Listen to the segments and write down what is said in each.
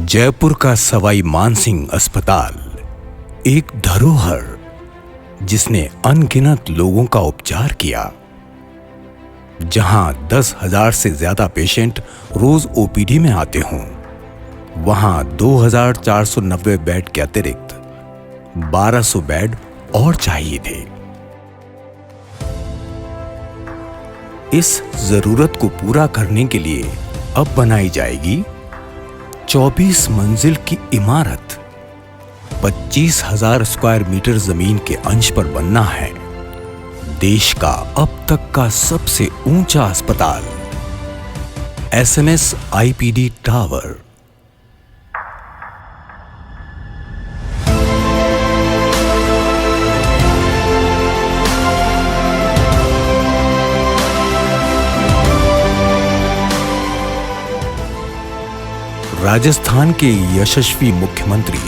जयपुर का सवाई मानसिंह अस्पताल एक धरोहर जिसने अनगिनत लोगों का उपचार किया। जहां 10,000 से ज्यादा पेशेंट रोज ओपीडी में आते हों, वहां 2,490 बेड के अतिरिक्त 1,200 बेड और चाहिए थे। इस जरूरत को पूरा करने के लिए अब बनाई जाएगी 24 मंजिल की इमारत। 25,000 स्क्वायर मीटर जमीन के अंश पर बनना है देश का अब तक का सबसे ऊंचा अस्पताल, एसएमएस आईपीडी टावर। राजस्थान के यशस्वी मुख्यमंत्री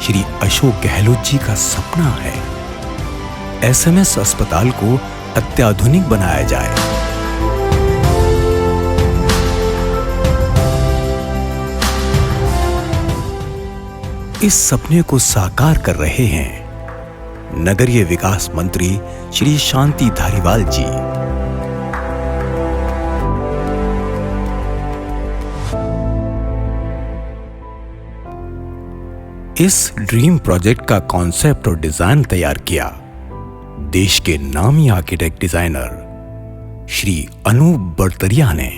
श्री अशोक गहलोत जी का सपना है एसएमएस अस्पताल को अत्याधुनिक बनाया जाए। इस सपने को साकार कर रहे हैं नगरीय विकास मंत्री श्री शांति धारीवाल जी। इस ड्रीम प्रोजेक्ट का कॉन्सेप्ट और डिजाइन तैयार किया देश के नामी आर्किटेक्ट डिजाइनर श्री अनूप बड़तरिया ने।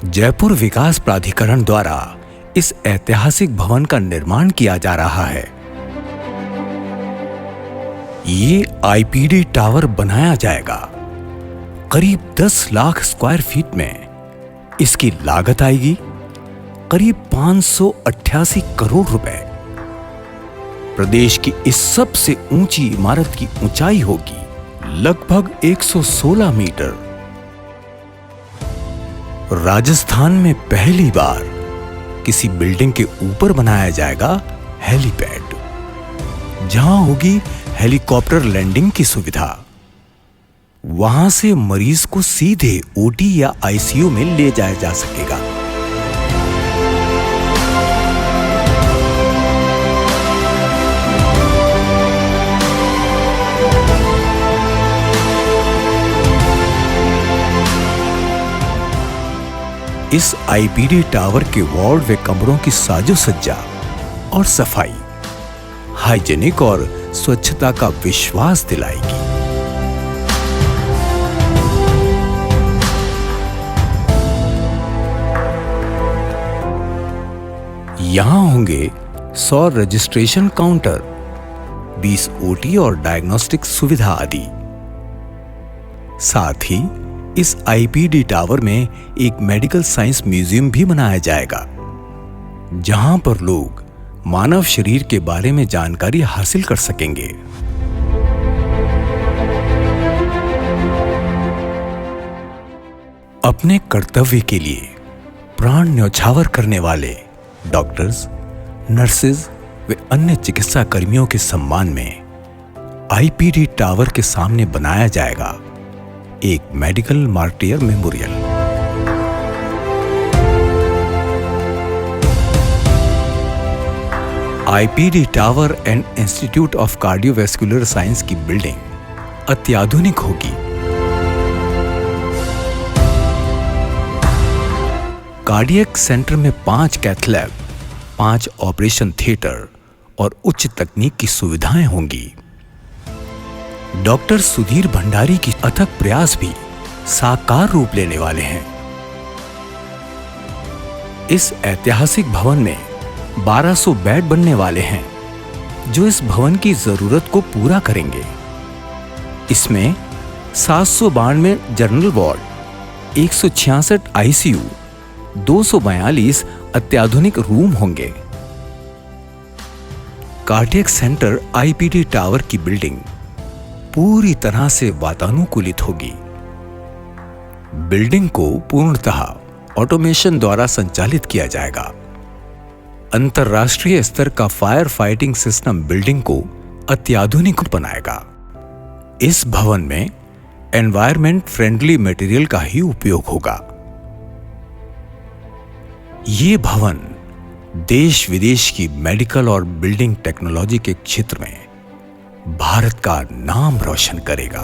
जयपुर विकास प्राधिकरण द्वारा इस ऐतिहासिक भवन का निर्माण किया जा रहा है। ये आईपीडी टावर बनाया जाएगा। करीब 10 लाख स्क्वायर फीट में इसकी लागत आएगी करीब 588 करोड़ रुपए। प्रदेश की इस सबसे ऊंची इमारत की ऊंचाई होगी लगभग 116 मीटर। राजस्थान में पहली बार किसी बिल्डिंग के ऊपर बनाया जाएगा हेलीपैड, जहां होगी हेलीकॉप्टर लैंडिंग की सुविधा। वहां से मरीज को सीधे ओटी या आईसीयू में ले जाया जा सकेगा। इस आईपीडी टावर के वार्ड व कमरों की साजो सज्जा और सफाई हाइजेनिक और स्वच्छता का विश्वास दिलाएगी। यहां होंगे 100 रजिस्ट्रेशन काउंटर, 20 ओटी और डायग्नोस्टिक सुविधा आदि। साथ ही इस आईपीडी टावर में एक मेडिकल साइंस म्यूजियम भी बनाया जाएगा, जहां पर लोग मानव शरीर के बारे में जानकारी हासिल कर सकेंगे। अपने कर्तव्य के लिए प्राण न्यौछावर करने वाले डॉक्टर्स, नर्सेज व अन्य चिकित्सा कर्मियों के सम्मान में आईपीडी टावर के सामने बनाया जाएगा एक medical martyr memorial. IPD tower and institute of cardiovascular science की बिल्डिंग अत्याधुनिक होगी। कार्डियक सेंटर में 5 कैथ लैब, 5 ऑपरेशन थिएटर और उच्च तकनीक की सुविधाएं होंगी। डॉक्टर सुधीर भंडारी की अथक प्रयास भी साकार रूप लेने वाले हैं। इस ऐतिहासिक भवन में 1,200 बेड बनने वाले हैं, जो इस भवन की जरूरत को पूरा करेंगे। इसमें 792 जनरल वार्ड, 166 आईसीयू, 242 अत्याधुनिक रूम होंगे। कार्डियक सेंटर आईपीडी टावर की बिल्डिंग पूरी तरह से वातानुकूलित होगी। बिल्डिंग को पूर्णतः ऑटोमेशन द्वारा संचालित किया जाएगा। अंतरराष्ट्रीय स्तर का फायर फाइटिंग सिस्टम बिल्डिंग को अत्याधुनिक बनाएगा। इस भवन में एनवायरमेंट फ्रेंडली मटेरियल का ही उपयोग होगा। ये भवन देश विदेश की मेडिकल और बिल्डिंग टेक्नोलॉजी के क्षेत्र में भारत का नाम रोशन करेगा।